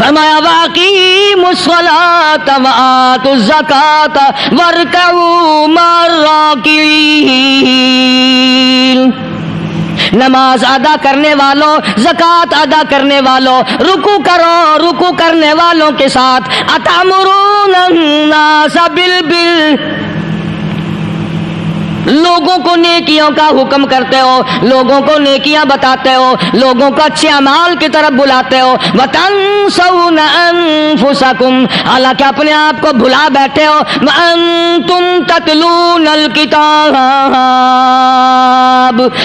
فرمایا واقیموا الصلاۃ وآتوا الزکاۃ وارکعوا مع الراکعین، نماز ادا کرنے والوں، زکوٰۃ ادا کرنے والوں، رکوع کرو، رکوع کرنے والوں کے ساتھ، اتامرون الناس بالبر، لوگوں کو نیکیوں کا حکم کرتے ہو، لوگوں کو نیکیاں بتاتے ہو، لوگوں کو اچھے اعمال کی طرف بلاتے ہو، وتنسون انفسکم، حالانکہ اپنے آپ کو بھلا بیٹھے ہو، وانتم تتلون الکتاب،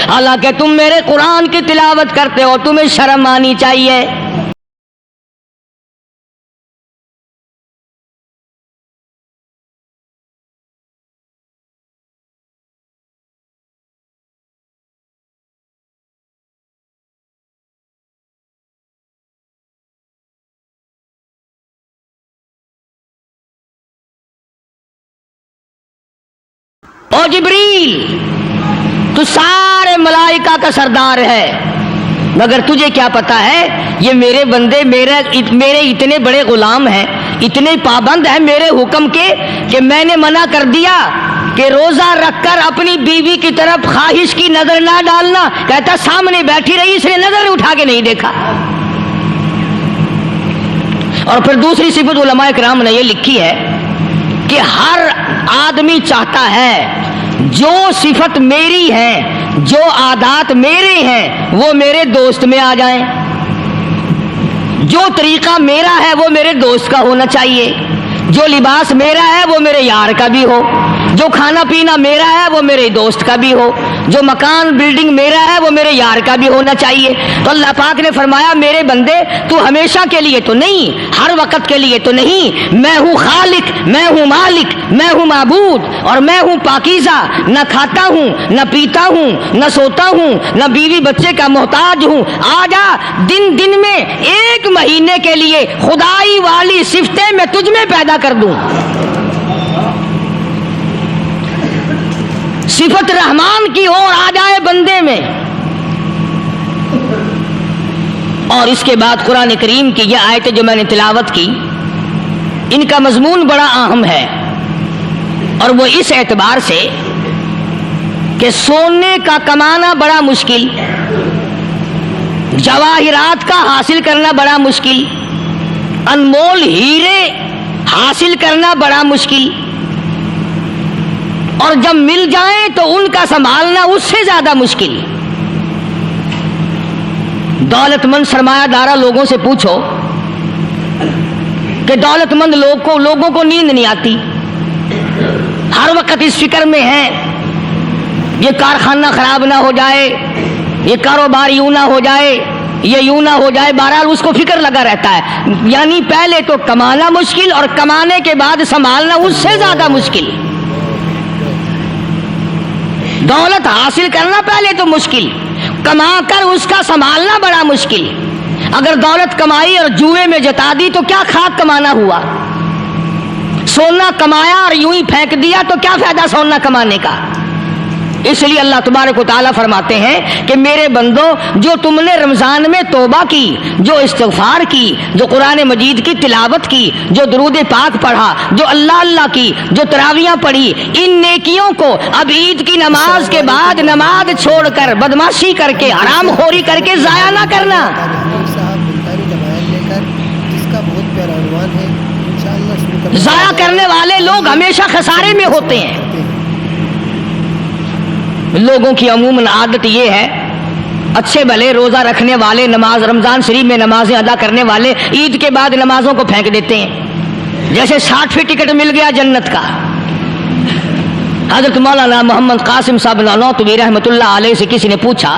حالانکہ تم میرے قرآن کی تلاوت کرتے ہو، تمہیں شرم آنی چاہیے۔ او جبریل، تو سارے ملائکہ کا سردار ہے، مگر تجھے کیا پتا ہے یہ میرے بندے میرے اتنے بڑے غلام ہیں، اتنے پابند ہیں میرے حکم کے، کہ میں نے منع کر دیا کہ روزہ رکھ کر اپنی بیوی کی طرف خواہش کی نظر نہ ڈالنا، کہتا سامنے بیٹھی رہی اس نے نظر اٹھا کے نہیں دیکھا۔ اور پھر دوسری صفت علماء کرام نے یہ لکھی ہے کہ ہر آدمی چاہتا ہے جو صفت میری ہے، جو عادات میرے ہیں وہ میرے دوست میں آ جائیں، جو طریقہ میرا ہے وہ میرے دوست کا ہونا چاہیے، جو لباس میرا ہے وہ میرے یار کا بھی ہو، جو کھانا پینا میرا ہے وہ میرے دوست کا بھی ہو، جو مکان بلڈنگ میرا ہے وہ میرے یار کا بھی ہونا چاہیے۔ تو اللہ پاک نے فرمایا میرے بندے تو ہمیشہ کے لیے تو نہیں، ہر وقت کے لیے تو نہیں، میں ہوں خالق، میں ہوں مالک، میں ہوں معبود، اور میں ہوں پاکیزہ، نہ کھاتا ہوں نہ پیتا ہوں نہ سوتا ہوں نہ بیوی بچے کا محتاج ہوں، آ جا دن دن میں ایک مہینے کے لیے خدائی والی صفتیں میں تجھ میں پیدا کر دوں۔ صفت رحمان کی اور آ جائے بندے میں۔ اور اس کے بعد قرآن کریم کی یہ آیتیں جو میں نے تلاوت کی، ان کا مضمون بڑا اہم ہے، اور وہ اس اعتبار سے کہ سونے کا کمانا بڑا مشکل، جواہرات کا حاصل کرنا بڑا مشکل، انمول ہیرے حاصل کرنا بڑا مشکل، اور جب مل جائیں تو ان کا سنبھالنا اس سے زیادہ مشکل۔ دولت مند سرمایہ دارہ لوگوں سے پوچھو کہ دولت مند لوگوں کو نیند نہیں آتی، ہر وقت اس فکر میں ہیں یہ کارخانہ خراب نہ ہو جائے، یہ کاروبار یوں نہ ہو جائے، یہ یوں نہ ہو جائے، بہرحال اس کو فکر لگا رہتا ہے۔ یعنی پہلے تو کمانا مشکل، اور کمانے کے بعد سنبھالنا اس سے زیادہ مشکل۔ دولت حاصل کرنا پہلے تو مشکل، کما کر اس کا سنبھالنا بڑا مشکل۔ اگر دولت کمائی اور جوئے میں جتا دی تو کیا خاک کمانا ہوا؟ سونا کمایا اور یوں ہی پھینک دیا تو کیا فائدہ سونا کمانے کا؟ اس لیے اللہ تبارک و تعالیٰ فرماتے ہیں کہ میرے بندو، جو تم نے رمضان میں توبہ کی، جو استغفار کی، جو قرآن مجید کی تلاوت کی، جو درود پاک پڑھا، جو اللہ اللہ کی، جو تراویاں پڑھی، ان نیکیوں کو اب عید کی نماز کے بعد نماز چھوڑ کر، بدماشی کر کے، حرام خوری کر کے ضائع نہ کرنا۔ ضائع کرنے والے لوگ ہمیشہ خسارے میں ہوتے ہیں۔ لوگوں کی عموماً عادت یہ ہے، اچھے بھلے روزہ رکھنے والے، نماز رمضان شریف میں نمازیں ادا کرنے والے عید کے بعد نمازوں کو پھینک دیتے ہیں، جیسے 60 ٹکٹ مل گیا جنت کا۔ حضرت مولانا محمد قاسم صاحب نانوتوی رحمۃ اللہ علیہ سے کسی نے پوچھا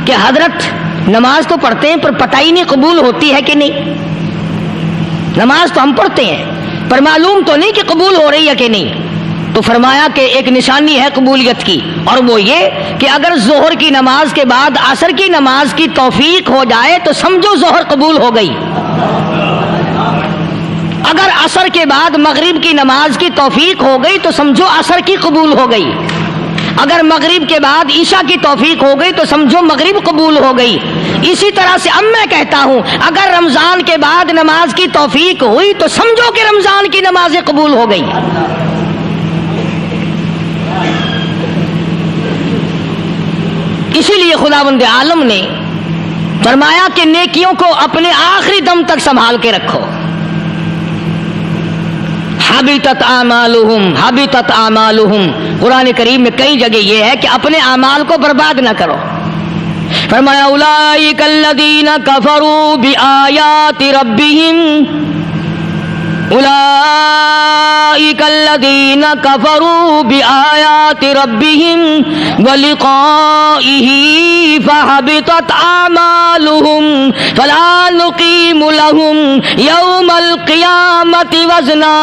کہ حضرت نماز تو پڑھتے ہیں پر پتہ ہی نہیں قبول ہوتی ہے کہ نہیں، نماز تو ہم پڑھتے ہیں پر معلوم تو نہیں کہ قبول ہو رہی ہے کہ نہیں۔ تو فرمایا کہ ایک نشانی ہے قبولیت کی، اور وہ یہ کہ اگر ظہر کی نماز کے بعد عصر کی نماز کی توفیق ہو جائے تو سمجھو ظہر قبول ہو گئی، اگر عصر کے بعد مغرب کی نماز کی توفیق ہو گئی تو سمجھو عصر کی قبول ہو گئی، اگر مغرب کے بعد عشاء کی توفیق ہو گئی تو سمجھو مغرب قبول ہو گئی. اسی طرح سے اب میں کہتا ہوں اگر رمضان کے بعد نماز کی توفیق ہوئی تو سمجھو کہ رمضان کی نمازیں قبول ہو گئی. اسی لیے خداوند عالم نے فرمایا کہ نیکیوں کو اپنے آخری دم تک سنبھال کے رکھو. حبطت اعمالہم قرآن کریم میں کئی جگہ یہ ہے کہ اپنے اعمال کو برباد نہ کرو. فرمایا اولئک الذین کفروا بآیات ربہم اولئک الذین کفروا بآیات ربہم ولقائہ فحبطت اعمالہم فلا نقیم لہم یوم القیامت وزنا.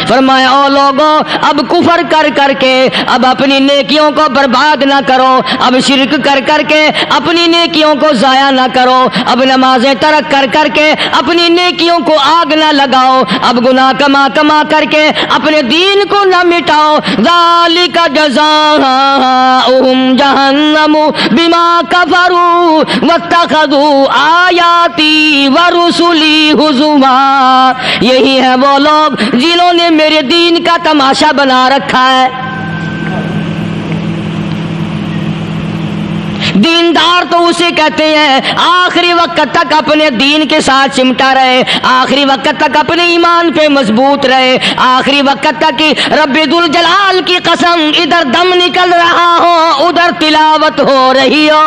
فرمایا او لوگو اب کفر کر کر کے اب اپنی نیکیوں کو برباد نہ کرو, اب شرک کر کر کے اپنی نیکیوں کو ضائع نہ کرو, اب نمازیں ترک کر کر کے اپنی نیکیوں کو آگ نہ لگاؤ, اب گناہ کما کما کر کے اپنے دین کو نہ مٹاؤ. ذالک جزاؤہم جہنم بما کفروا واتخذوا آیاتی ورسلی ہزوا. یہی ہے وہ لوگ جنہوں نے میرے دین کا تماشا بنا رکھا ہے. دیندار تو اسے کہتے ہیں آخری وقت تک اپنے دین کے ساتھ چمٹا رہے, آخری وقت تک اپنے ایمان پہ مضبوط رہے, آخری وقت تک رب ذوالجلال کی قسم ادھر دم نکل رہا ہو ادھر تلاوت ہو رہی ہو.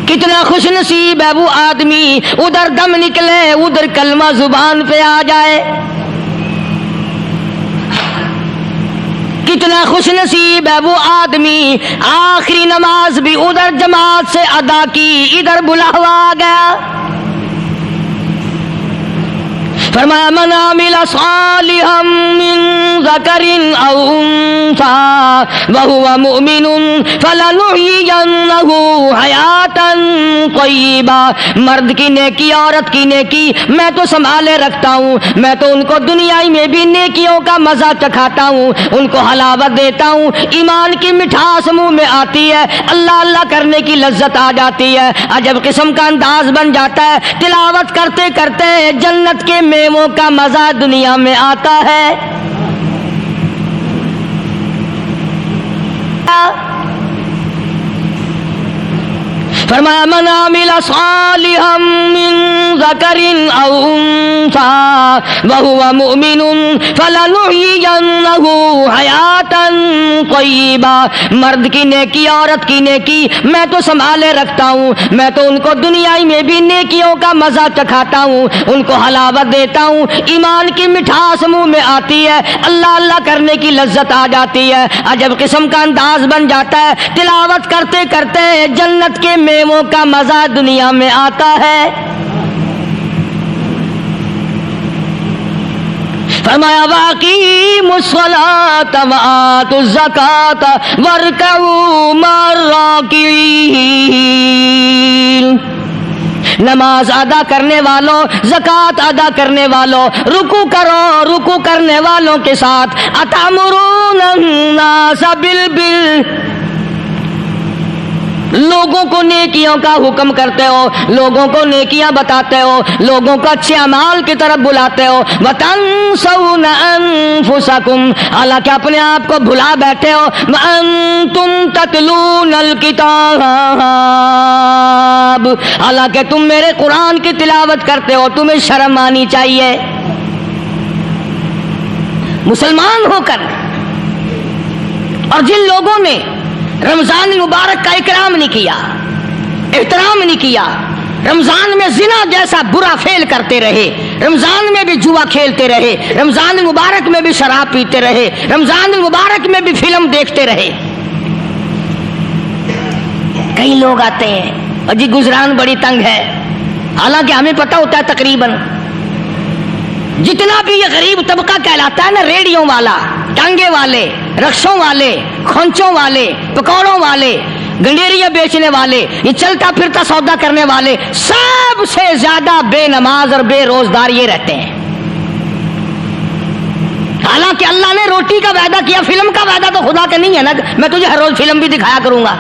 کتنا خوش نصیب ہے وہ آدمی ادھر دم نکلے ادھر کلمہ زبان پہ آ جائے. کتنا خوش نصیب ہے وہ آدمی آخری نماز بھی ادھر جماعت سے ادا کی ادھر بلاوا آ گیا. فرمایا من عمل صالحا من ذکر او انثى وهو مؤمن فلنحيينه حیاتا طیبہ. مرد کی نیکی عورت کی نیکی میں تو سنبھالے رکھتا ہوں, میں تو ان کو دنیا میں بھی نیکیوں کا مزہ چکھاتا ہوں, ان کو حلاوت دیتا ہوں, ایمان کی مٹھاس منہ میں آتی ہے, اللہ اللہ کرنے کی لذت آ جاتی ہے, عجب قسم کا انداز بن جاتا ہے, تلاوت کرتے کرتے جنت کے میووں کا مزہ دنیا میں آتا ہے. فرمایا من عمل صالحا من ذکر او انثى وهو مؤمن فلنحيينه حیاتا طیبہ. مرد کی نیکی عورت کی نیکی میں تو سنبھالے رکھتا ہوں, میں تو ان کو دنیا میں بھی نیکیوں کا مزہ چکھاتا ہوں, ان کو حلاوت دیتا ہوں, ایمان کی مٹھاس منہ میں آتی ہے, اللہ اللہ کرنے کی لذت آ جاتی ہے, عجب قسم کا انداز بن جاتا ہے, تلاوت کرتے کرتے جنت کے میووں کا مزہ دنیا میں آتا ہے. فرمایا واقیموا الصلاۃ وآتوا الزکاۃ وارکعوا مع الراکعین. نماز ادا کرنے والوں, زکوٰۃ ادا کرنے والوں, رکوع کرو, رکوع کرنے والوں کے ساتھ. اتامرون الناس بالبر, لوگوں کو نیکیوں کا حکم کرتے ہو, لوگوں کو نیکیاں بتاتے ہو, لوگوں کو اچھے اعمال کی طرف بلاتے ہو. وَتَنْسَوْنَ أَنفُسَكُمْ, حالانکہ اپنے آپ کو بھلا بیٹھے ہو. وَأَنْتُمْ تَتْلُونَ الْكِتَابَ, حالانکہ تم میرے قرآن کی تلاوت کرتے ہو, تمہیں شرم آنی چاہیے. مسلمان ہو کر اور جن لوگوں نے رمضان مبارک کا اکرام نہیں کیا, احترام نہیں کیا, رمضان میں زنا جیسا برا فعل کرتے رہے, رمضان میں بھی جوا کھیلتے رہے, رمضان مبارک میں بھی شراب پیتے رہے, رمضان مبارک میں بھی فلم دیکھتے رہے. کئی لوگ آتے ہیں اور جی گزران بڑی تنگ ہے, حالانکہ ہمیں پتہ ہوتا ہے تقریباً جتنا بھی یہ غریب طبقہ کہلاتا ہے نا, ریڑیوں والا, ٹانگے والے, رکشوں والے, کھونچوں والے, پکوڑوں والے, گنڈیریاں بیچنے والے, یہ چلتا پھرتا سودا کرنے والے, سب سے زیادہ بے نماز اور بے روزدار یہ رہتے ہیں. حالانکہ اللہ نے روٹی کا وعدہ کیا، فلم کا وعدہ تو خدا کا نہیں ہے نا، میں تجھے ہر روز فلم بھی دکھایا کروں گا۔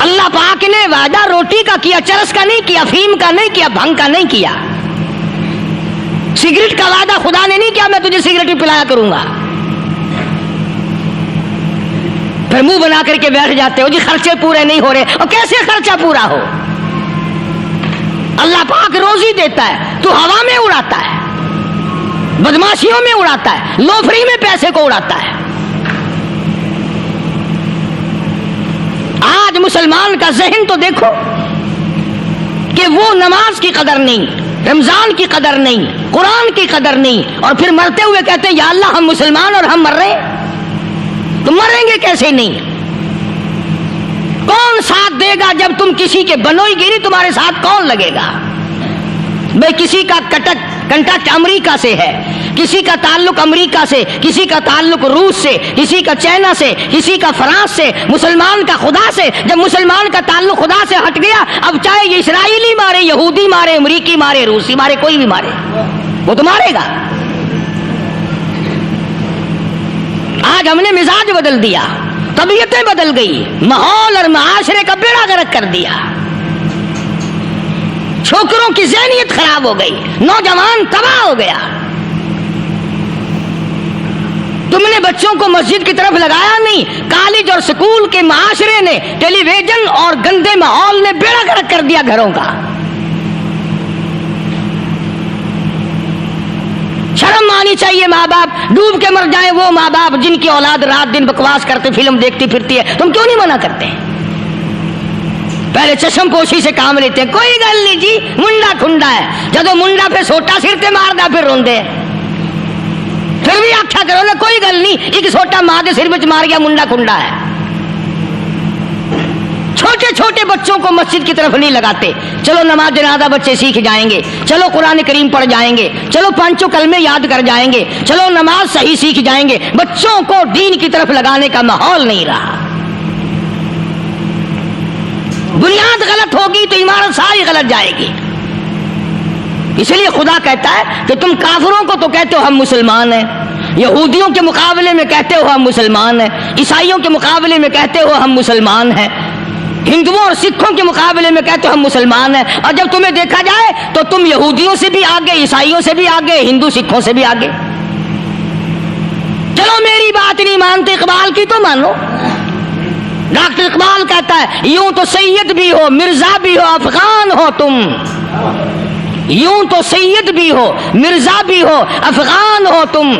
اللہ پاک نے وعدہ روٹی کا کیا، چرس کا نہیں کیا، فیم کا نہیں کیا، بھنگ کا نہیں کیا۔ سگریٹ کا وعدہ خدا نے نہیں کیا میں تجھے سگریٹ ہی پلایا کروں گا۔ پھر منہ بنا کر کے بیٹھ جاتے ہو جی خرچے پورے نہیں ہو رہے، اور کیسے خرچہ پورا ہو؟ اللہ پاک روزی دیتا ہے، تو ہوا میں اڑاتا ہے، بدماشیوں میں اڑاتا ہے، لوفری میں پیسے کو اڑاتا ہے۔ آج مسلمان کا ذہن تو دیکھو کہ وہ نماز کی قدر نہیں، رمضان کی قدر نہیں، قرآن کی قدر نہیں، اور پھر مرتے ہوئے کہتے ہیں یا اللہ ہم مسلمان اور ہم مر رہے ہیں۔ تو مریں گے کیسے نہیں؟ کون ساتھ دے گا جب تم کسی کے بنوئی گیری تمہارے ساتھ کون لگے گا؟ بھئی کسی کا کنٹیکٹ امریکہ سے ہے، کسی کا تعلق امریکہ سے، کسی کا تعلق روس سے، کسی کا چائنا سے، کسی کا فرانس سے، مسلمان کا خدا سے۔ جب مسلمان کا تعلق خدا سے ہٹ گیا، اب چاہے یہ اسرائیلی مارے، یہودی مارے، امریکی مارے، روسی مارے، کوئی بھی مارے، وہ تو مارے گا۔ آج ہم نے مزاج بدل دیا، طبیعتیں بدل گئی، ماحول اور معاشرے کا بیڑا غرق کر دیا، چھوکروں کی ذہنیت خراب ہو گئی، نوجوان تباہ ہو گیا۔ تم نے بچوں کو مسجد کی طرف لگایا نہیں، کالج اور سکول کے معاشرے نے، ٹیلی ویژن اور گندے ماحول نے بیڑا غرق کر دیا گھروں کا۔ شرم آنی چاہیے ماں باپ، ڈوب کے مر جائیں وہ ماں باپ جن کی اولاد رات دن بکواس کرتے فلم دیکھتی پھرتی ہے، تم کیوں نہیں منع کرتے؟ پہلے چشم پوشی سے کام لیتے ہیں، کوئی گل نہیں جی منڈا کھنڈا ہے، جدو منڈا پہ سوٹا سر تے ماردا پھر روندے، پھر بھی آکھا کرو نا کوئی گل نہیں، ایک سوٹا ماں دے سر وچ مار گیا منڈا کھنڈا ہے۔ چھوٹے چھوٹے بچوں کو مسجد کی طرف نہیں لگاتے، چلو نماز جنازہ بچے سیکھ جائیں گے، چلو قرآن کریم پڑھ جائیں گے، چلو پانچوں کلمے یاد کر جائیں گے، چلو نماز صحیح سیکھ جائیں گے، بچوں کو دین کی طرف لگانے کا ماحول نہیں رہا۔ بنیاد غلط ہوگی تو عمارت ساری غلط جائے گی۔ اس لیے خدا کہتا ہے کہ تم کافروں کو تو کہتے ہو ہم مسلمان ہیں، یہودیوں کے مقابلے میں کہتے ہو ہم مسلمان ہیں، عیسائیوں کے مقابلے میں کہتے ہو ہم مسلمان ہیں، ہندوؤں اور سکھوں کے مقابلے میں کہتے ہو ہم مسلمان ہیں، اور جب تمہیں دیکھا جائے تو تم یہودیوں سے بھی آگے، عیسائیوں سے بھی آگے، ہندو سکھوں سے بھی آگے۔ چلو میری بات نہیں مانتے، اقبال کی تو مانو۔ ڈاکٹر اقبال کہتا ہے یوں تو سید بھی ہو، مرزا بھی ہو، افغان ہو تم، یوں تو سید بھی ہو، مرزا بھی ہو، افغان ہو تم،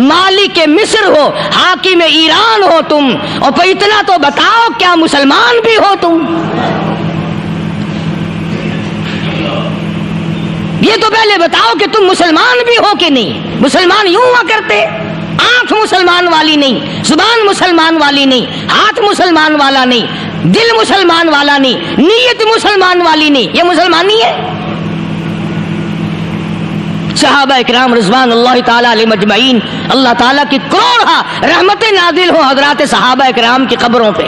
مالک مصر ہو، حاکم ایران ہو تم، اور پھر اتنا تو بتاؤ کیا مسلمان بھی ہو تم؟ یہ تو پہلے بتاؤ کہ تم مسلمان بھی ہو کہ نہیں۔ مسلمان یوں ہوا کرتے، آنکھ مسلمان والی نہیں، زبان مسلمان والی نہیں، ہاتھ مسلمان والا نہیں، دل مسلمان والا نہیں، نیت مسلمان والی نہیں، یہ مسلمان نہیں ہے۔ صحابہ اکرام رضوان اللہ تعالیٰ علیہ مجمعین، اللہ تعالیٰ کی کروڑا رحمتیں نازل ہو حضرات صحابہ اکرام کی قبروں پہ۔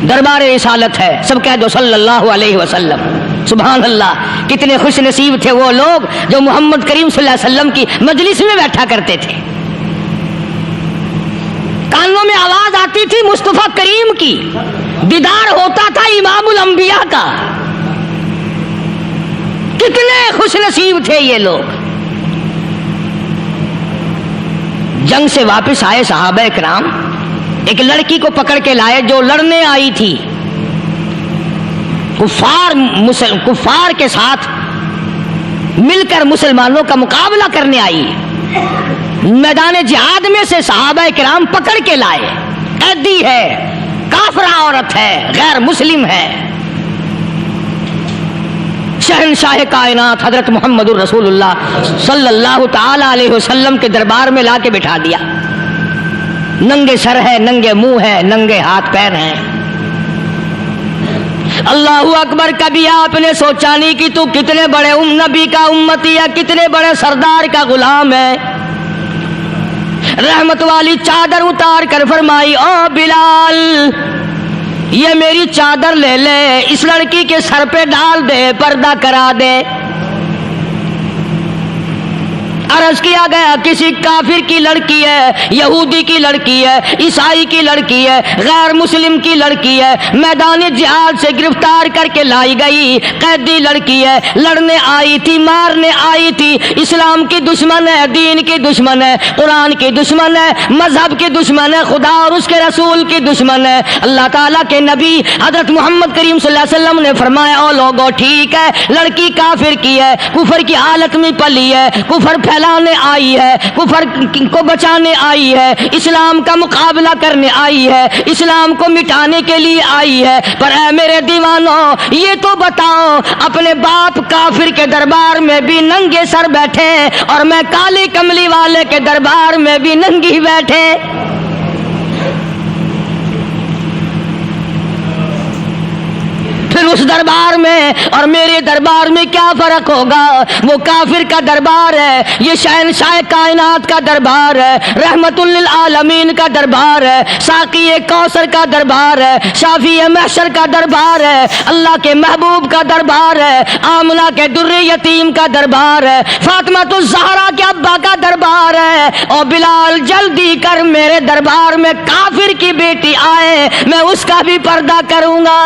دربار رسالت ہے، سب کہہ دو صلی اللہ علیہ وسلم۔ سبحان اللہ، کتنے خوش نصیب تھے وہ لوگ جو محمد کریم صلی اللہ علیہ وسلم کی مجلس میں بیٹھا کرتے تھے۔ کانوں میں آواز آتی تھی مصطفیٰ کریم کی، دیدار ہوتا تھا امام الانبیاء کا۔ کتنے خوش نصیب تھے یہ لوگ۔ جنگ سے واپس آئے صحابہ اکرام، ایک لڑکی کو پکڑ کے لائے جو لڑنے آئی تھی، کفار کے ساتھ مل کر مسلمانوں کا مقابلہ کرنے آئی۔ میدان جہاد میں سے صحابہ اکرام پکڑ کے لائے، قیدی ہے، کافرہ عورت ہے، غیر مسلم ہے۔ شہنشاہ کائنات حضرت محمد الرسول اللہ صلی اللہ تعالی علیہ وسلم کے دربار میں لا کے بٹھا دیا۔ ننگے سر ہے، ننگے منہ ہے، ننگے ہاتھ پیر ہیں۔ اللہ اکبر، کبھی آپ نے سوچا نہیں کہ تو کتنے بڑے نبی کا امتی ہے، کتنے بڑے سردار کا غلام ہے۔ رحمت والی چادر اتار کر فرمائی او بلال، یہ میری چادر لے لے، اس لڑکی کے سر پہ ڈال دے، پردہ کرا دے۔ عرض کیا گیا کسی کافر کی لڑکی ہے، یہودی کی لڑکی ہے، عیسائی کی لڑکی ہے، غیر مسلم کی لڑکی ہے، میدان جہاد سے گرفتار کر کے لائی گئی، قیدی لڑکی ہے، لڑنے آئی تھی، مارنے آئی تھی، اسلام کی دشمن ہے، دین کی دشمن ہے، قرآن کی دشمن ہے، مذہب کی دشمن ہے، خدا اور اس کے رسول کی دشمن ہے۔ اللہ تعالیٰ کے نبی حضرت محمد کریم صلی اللہ علیہ وسلم نے فرمایا او لوگو ٹھیک ہے، لڑکی کافر کی ہے، کفر کی حالت میں پلی ہے، کفر پھیلانے آئی ہے، کفر کو بچانے آئی ہے، اسلام کا مقابلہ کرنے آئی ہے، اسلام کو مٹانے کے لیے آئی ہے، پر اے میرے دیوانوں یہ تو بتاؤ اپنے باپ کافر کے دربار میں بھی ننگے سر بیٹھے اور میں کالی کملی والے کے دربار میں بھی ننگی بیٹھے، پھر اس دربار میں اور میرے دربار میں کیا فرق ہوگا؟ وہ کافر کا دربار ہے، یہ شہنشاہ کائنات کا دربار ہے، رحمت للعالمین کا دربار ہے، ساقی کوثر کا دربار ہے، شافی محشر کا دربار ہے، اللہ کے محبوب کا دربار ہے، آمنہ کے در یتیم کا دربار ہے، فاطمہ الزہرا کے ابا کا دربار ہے، اور بلال جلدی کر میرے دربار میں کافر کی بیٹی آئے میں اس کا بھی پردہ کروں گا۔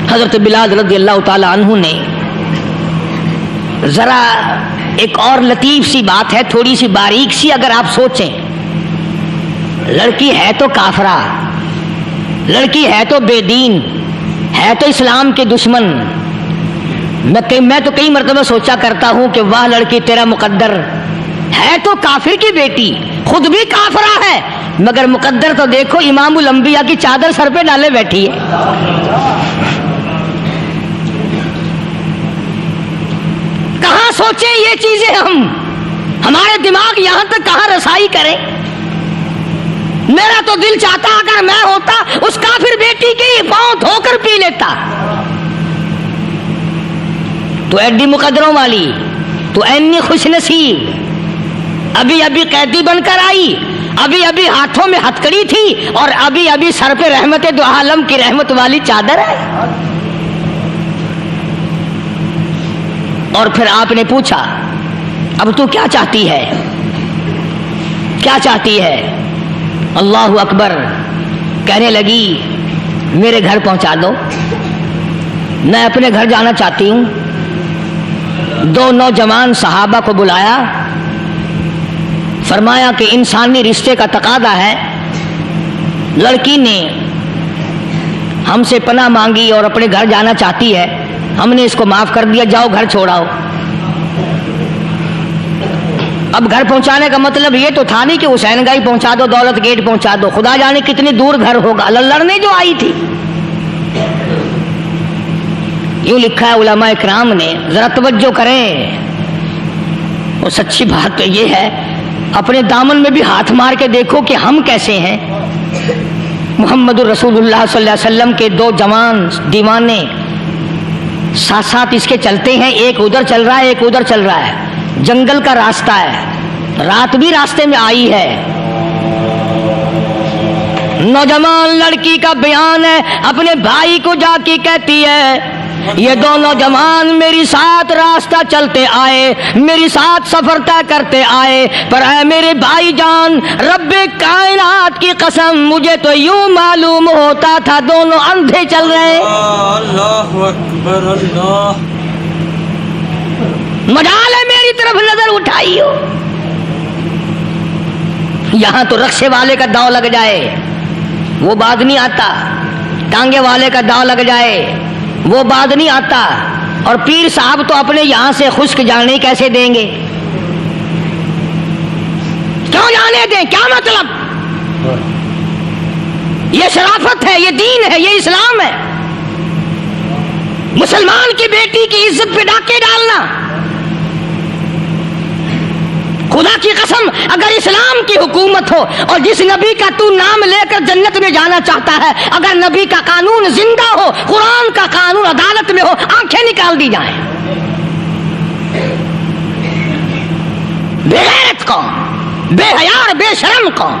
حضرت بلال رضی اللہ تعالی عنہ نے ذرا ایک اور لطیف سی بات ہے، تھوڑی سی باریک سی، اگر آپ سوچیں، لڑکی ہے تو کافرہ، لڑکی ہے تو بے دین، ہے تو اسلام کے دشمن، میں تو کئی مرتبہ سوچا کرتا ہوں کہ واہ لڑکی تیرا مقدر، ہے تو کافر کی بیٹی، خود بھی کافرہ ہے، مگر مقدر تو دیکھو امام الانبیاء کی چادر سر پہ ڈالے بیٹھی ہے۔ کہاں سوچیں یہ چیزیں، ہمارے دماغ یہاں تک کہاں رسائی کریں؟ میرا تو دل چاہتا اگر میں ہوتا اس کافر بیٹی کی پاؤں دھو کر پی لیتا۔ تو ایڈی مقدروں والی، تو اینی خوش نصیب، ابھی ابھی قیدی بن کر آئی، ابھی ابھی ہاتھوں میں ہتکڑی تھی اور ابھی ابھی سر پہ رحمت دو عالم کی رحمت والی چادر ہے۔ اور پھر آپ نے پوچھا اب تو کیا چاہتی ہے، کیا چاہتی ہے؟ اللہ اکبر، کہنے لگی میرے گھر پہنچا دو، میں اپنے گھر جانا چاہتی ہوں۔ دو نوجوان صحابہ کو بلایا، فرمایا کہ انسانی رشتے کا تقاضا ہے، لڑکی نے ہم سے پناہ مانگی اور اپنے گھر جانا چاہتی ہے، ہم نے اس کو معاف کر دیا، جاؤ گھر چھوڑاؤ۔ اب گھر پہنچانے کا مطلب یہ تو تھا نہیں کہ حسین گائی پہنچا دو، دولت گیٹ پہنچا دو، خدا جانے کتنی دور گھر ہوگا، لڑنے جو آئی تھی۔ یوں لکھا ہے علماء اکرام نے، ذرا توجہ کریں، اور سچی بات تو یہ ہے اپنے دامن میں بھی ہاتھ مار کے دیکھو کہ ہم کیسے ہیں۔ محمد الرسول اللہ صلی اللہ علیہ وسلم کے دو جوان دیوانے ساتھ ساتھ اس کے چلتے ہیں، ایک ادھر چل رہا ہے ایک ادھر چل رہا ہے، جنگل کا راستہ ہے، رات بھی راستے میں آئی ہے۔ نوجوان لڑکی کا بیان ہے، اپنے بھائی کو جا کے کہتی ہے یہ دونوں جوان میری ساتھ راستہ چلتے آئے، میری ساتھ سفر طے کرتے آئے، پر اے میرے بھائی جان رب کائنات کی قسم مجھے تو یوں معلوم ہوتا تھا دونوں اندھے چل رہے۔ اللہ اکبر، اللہ، مجال ہے میری طرف نظر اٹھائی ہو، یہاں تو رکشے والے کا داؤ لگ جائے وہ بعد نہیں آتا، ٹانگے والے کا داؤ لگ جائے وہ بعد نہیں آتا، اور پیر صاحب تو اپنے یہاں سے خشک جانے کیسے دیں گے؟ کیوں جانے دیں؟ کیا مطلب؟ یہ شرافت ہے، یہ دین ہے، یہ اسلام ہے۔ مسلمان کی بیٹی کی عزت پہ ڈاکے ڈالنا، خدا کی قسم اگر اسلام کی حکومت ہو اور جس نبی کا تو نام لے کر جنت میں جانا چاہتا ہے، اگر نبی کا قانون زندہ ہو، قرآن کا قانون عدالت میں ہو، آنکھیں نکال دی جائیں۔ بے غیرت قوم، بے حیا اور بے شرم قوم۔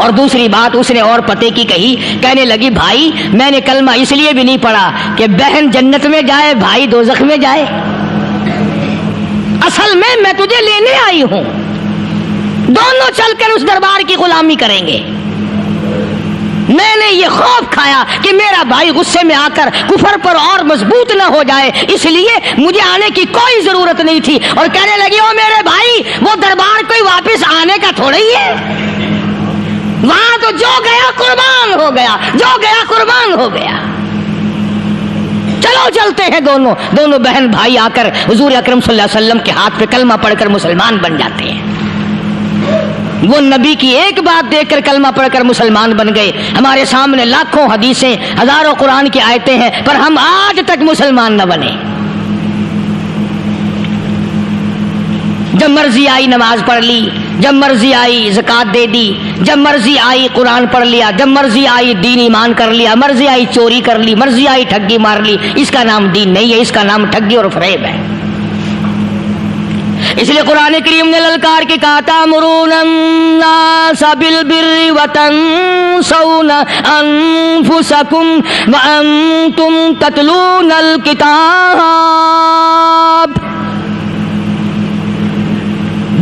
اور دوسری بات اس نے اور پتے کی کہی، کہنے لگی بھائی میں نے کلمہ اس لیے بھی نہیں پڑھا کہ بہن جنت میں جائے بھائی دوزخ میں جائے، اصل میں تجھے لینے آئی ہوں، دونوں چل کر اس دربار کی غلامی کریں گے۔ میں نے یہ خوف کھایا کہ میرا بھائی غصے میں آ کر کفر پر اور مضبوط نہ ہو جائے، اس لیے مجھے آنے کی کوئی ضرورت نہیں تھی۔ اور کہنے لگی او میرے بھائی وہ دربار کوئی واپس آنے کا تھوڑا ہی ہے، وہاں تو جو گیا قربان ہو گیا، جو گیا قربان ہو گیا۔ چلو چلتے ہیں، دونوں بہن بھائی آ کر حضور اکرم صلی اللہ علیہ وسلم کے ہاتھ پہ کلمہ پڑھ کر مسلمان بن جاتے ہیں۔ وہ نبی کی ایک بات دیکھ کر کلمہ پڑھ کر مسلمان بن گئے۔ ہمارے سامنے لاکھوں حدیثیں، ہزاروں قرآن کی آیتیں ہیں، پر ہم آج تک مسلمان نہ بنے۔ جب مرضی آئی نماز پڑھ لی، جب مرضی آئی زکوٰۃ دے دی، جب مرضی آئی قرآن پڑھ لیا، جب مرضی آئی دین ایمان کر لیا، مرضی آئی چوری کر لی، مرضی آئی ٹھگی مار لی۔ اس کا نام دین نہیں ہے، اس کا نام ٹھگی اور فریب ہے۔ اس لیے قرآن کریم نے للکار کے کہا تأمرون الناس بالبر وتنسون انفسکم وانتم تتلون الکتاب۔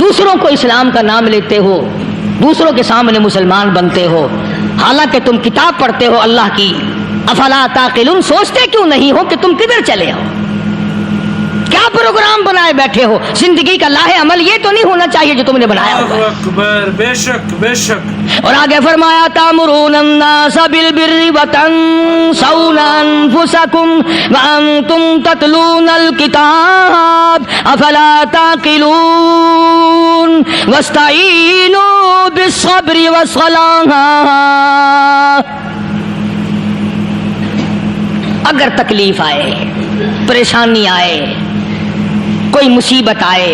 دوسروں کو اسلام کا نام لیتے ہو، دوسروں کے سامنے مسلمان بنتے ہو، حالانکہ تم کتاب پڑھتے ہو اللہ کی۔ افلا تعقلون، سوچتے کیوں نہیں ہو کہ تم کدھر چلے ہو؟ کیا پروگرام بنائے بیٹھے ہو؟ زندگی کا لاہ عمل یہ تو نہیں ہونا چاہیے جو تم نے بنایا ہوا ہے۔ اللہ اکبر، بے شک بے شک۔ اور آگے فرمایا تأمرون الناس بالبر وتنسون انفسکم وانتم تتلون الکتاب افلا تعقلون واستعینوا بالصبر والصلاۃ۔ اگر تکلیف آئے، پریشانی آئے، کوئی مصیبت آئے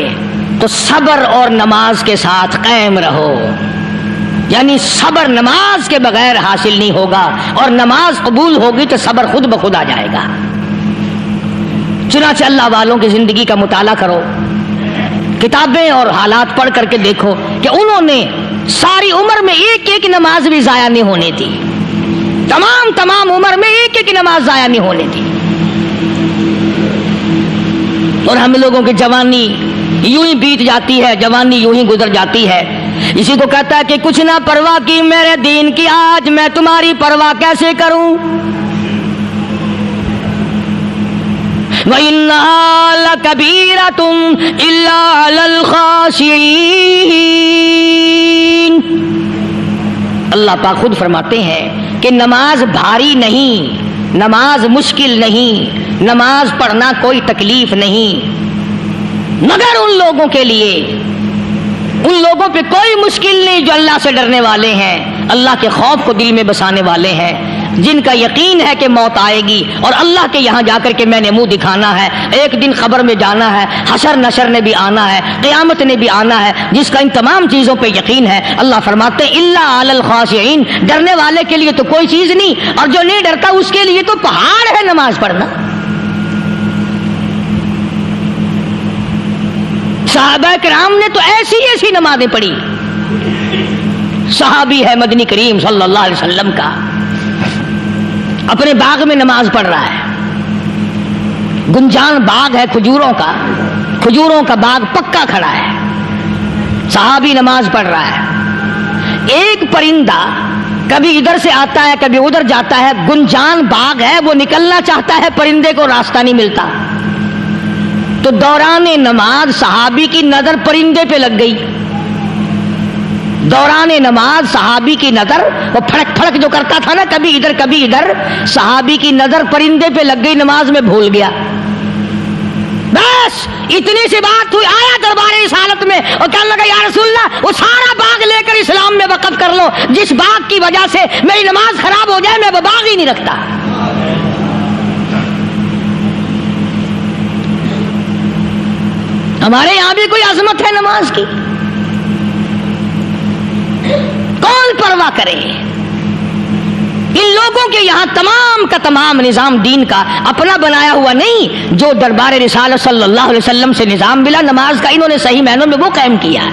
تو صبر اور نماز کے ساتھ قائم رہو۔ یعنی صبر نماز کے بغیر حاصل نہیں ہوگا، اور نماز قبول ہوگی تو صبر خود بخود آ جائے گا۔ چنانچہ اللہ والوں کی زندگی کا مطالعہ کرو، کتابیں اور حالات پڑھ کر کے دیکھو کہ انہوں نے ساری عمر میں ایک ایک نماز بھی ضائع نہیں ہونے دی، تمام عمر میں ایک ایک نماز ضائع نہیں ہونے دی۔ اور ہم لوگوں کی جوانی یوں ہی بیت جاتی ہے، جوانی یوں ہی گزر جاتی ہے۔ اسی کو کہتا ہے کہ کچھ نہ پرواہ کی میرے دین کی، آج میں تمہاری پرواہ کیسے کروں؟ وَإِنَّهَا لَكَبِيرَةٌ إِلَّا عَلَى الْخَاشِعِينَ۔ اللہ پاک خود فرماتے ہیں کہ نماز بھاری نہیں، نماز مشکل نہیں، نماز پڑھنا کوئی تکلیف نہیں، مگر ان لوگوں کے لیے، ان لوگوں پہ کوئی مشکل نہیں جو اللہ سے ڈرنے والے ہیں، اللہ کے خوف کو دل میں بسانے والے ہیں، جن کا یقین ہے کہ موت آئے گی اور اللہ کے یہاں جا کر کے میں نے منہ دکھانا ہے، ایک دن خبر میں جانا ہے، حشر نشر نے بھی آنا ہے، قیامت نے بھی آنا ہے، جس کا ان تمام چیزوں پہ یقین ہے۔ اللہ فرماتے ہیں الا علی الخاشعین، ڈرنے والے کے لیے تو کوئی چیز نہیں، اور جو نہیں ڈرتا اس کے لیے تو پہاڑ ہے نماز پڑھنا۔ صحابہ کرام نے تو ایسی ایسی نمازیں پڑھی۔ صحابی ہے مدنی کریم صلی اللہ علیہ وسلم کا، اپنے باغ میں نماز پڑھ رہا ہے، گنجان باغ ہے کھجوروں کا، کھجوروں کا باغ پکا کھڑا ہے، صحابی نماز پڑھ رہا ہے۔ ایک پرندہ کبھی ادھر سے آتا ہے کبھی ادھر جاتا ہے، گنجان باغ ہے، وہ نکلنا چاہتا ہے، پرندے کو راستہ نہیں ملتا، تو دوران نماز صحابی کی نظر پرندے پہ لگ گئی۔ دوران نماز صحابی کی نظر، وہ پھڑک پھڑک جو کرتا تھا نا کبھی ادھر کبھی ادھر، صحابی کی نظر پرندے پہ لگ گئی، نماز میں بھول گیا۔ بس اتنی سی بات ہوئی، آیا دربار رسالت میں اور کہنے لگا یا رسول اللہ وہ سارا باغ لے کر اسلام میں وقف کر لو، جس باغ کی وجہ سے میری نماز خراب ہو جائے میں وہ باغ ہی نہیں رکھتا۔ ہمارے یہاں بھی کوئی عظمت ہے نماز کی؟ کون پرواہ کرے؟ ان لوگوں کے یہاں تمام کا تمام نظام دین کا اپنا بنایا ہوا نہیں، جو دربار رسالت صلی اللہ علیہ وسلم سے نظام ملا نماز کا، انہوں نے صحیح معنوں میں وہ قائم کیا ہے۔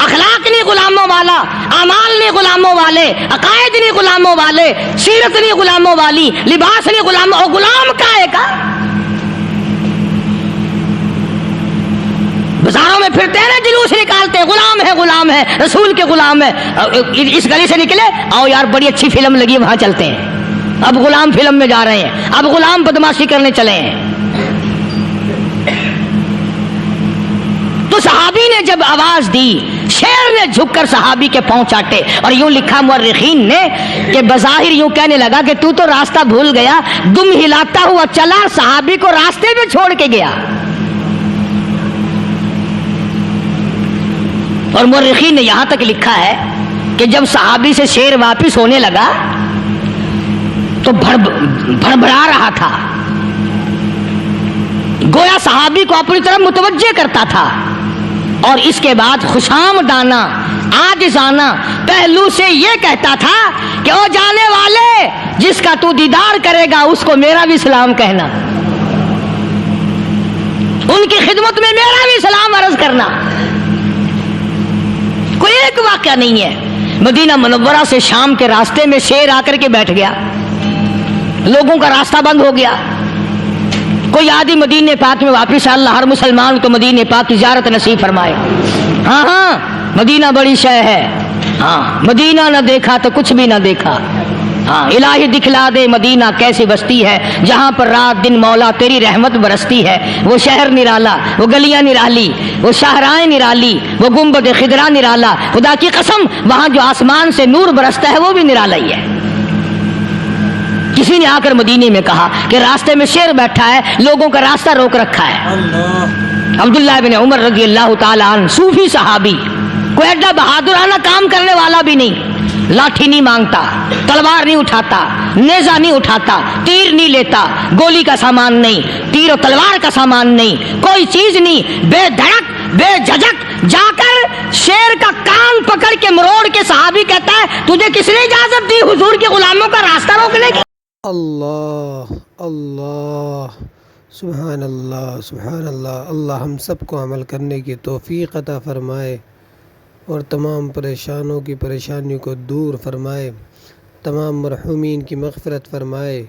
اخلاق نہیں غلاموں والا, اعمال نہیں غلاموں والے, عقائد نہیں غلاموں والے, سیرت نہیں غلاموں والی, لباس نہیں غلاموں. اور غلام کائے کا؟ بازاروں میں پھرتے ہیں نا, جلوس نکالتے ہیں, غلام ہے رسول کے غلام ہے. اس گلی سے نکلے, آؤ یار بڑی اچھی فلم لگی, وہاں چلتے ہیں. اب غلام فلم میں جا رہے ہیں, اب غلام بدماشی کرنے چلے ہیں. تو صحابی نے جب آواز دی, شیر نے جھک کر صحابی کے پاؤں چاٹے. اور یوں لکھا مورخین نے کہ بظاہر یوں کہنے لگا کہ تو راستہ بھول گیا, دم ہلاتا ہوا چلا, صحابی کو راستے میں چھوڑ کے گیا. اور مورخین نے یہاں تک لکھا ہے کہ جب صحابی سے شیر واپس ہونے لگا تو بڑبڑا رہا تھا, گویا صحابی کو اپنی طرف متوجہ کرتا تھا. اور اس کے بعد خوشامدانہ عاجزانہ پہلو سے یہ کہتا تھا کہ او جانے والے, جس کا تو دیدار کرے گا اس کو میرا بھی سلام کہنا, ان کی خدمت میں میرا بھی سلام عرض کرنا. کوئی ایک واقعہ نہیں ہے. مدینہ منورہ سے شام کے راستے میں شیر آ کر کے بیٹھ گیا, لوگوں کا راستہ بند ہو گیا. کوئی آدمی مدینے پاک میں واپس, اللہ ہر مسلمان کو مدینے پاک کی زیارت نصیب فرمائے. ہاں مدینہ بڑی شے ہے, ہاں مدینہ نہ دیکھا تو کچھ بھی نہ دیکھا. ہاں الہی دکھلا دے مدینہ کیسی بستی ہے, جہاں پر رات دن مولا تیری رحمت برستی ہے. وہ شہر نرالا, وہ گلیاں نرالی, وہ شاہراہیں نرالی, وہ گنبد خضرا نرالا. خدا کی قسم وہاں جو آسمان سے نور برستا ہے وہ بھی نرالا ہی ہے. کسی نے آ کر مدینے میں کہا کہ راستے میں شیر بیٹھا ہے, لوگوں کا راستہ روک رکھا ہے. عبداللہ بن عمر رضی اللہ تعالیٰ عنہ, صوفی صحابی, کوئی ایڈا بہادرانہ کام کرنے والا بھی نہیں, لاٹھی نہیں مانگتا, تلوار نہیں اٹھاتا, نیزہ نہیں اٹھاتا, تیر نہیں لیتا, گولی کا سامان نہیں, تیر و تلوار کا سامان نہیں, کوئی چیز نہیں, بے دھڑک بے جھجک جا کر شیر کا کان پکڑ کے مروڑ کے صحابی کہتا ہے تجھے کس نے اجازت دی حضور کے غلاموں کا راستہ روکنے کی؟ اللہ اللہ, سبحان اللہ سبحان اللہ. اللہ ہم سب کو عمل کرنے کی توفیق عطا فرمائے اور تمام پریشانوں کی پریشانیوں کو دور فرمائے, تمام مرحومین کی مغفرت فرمائے.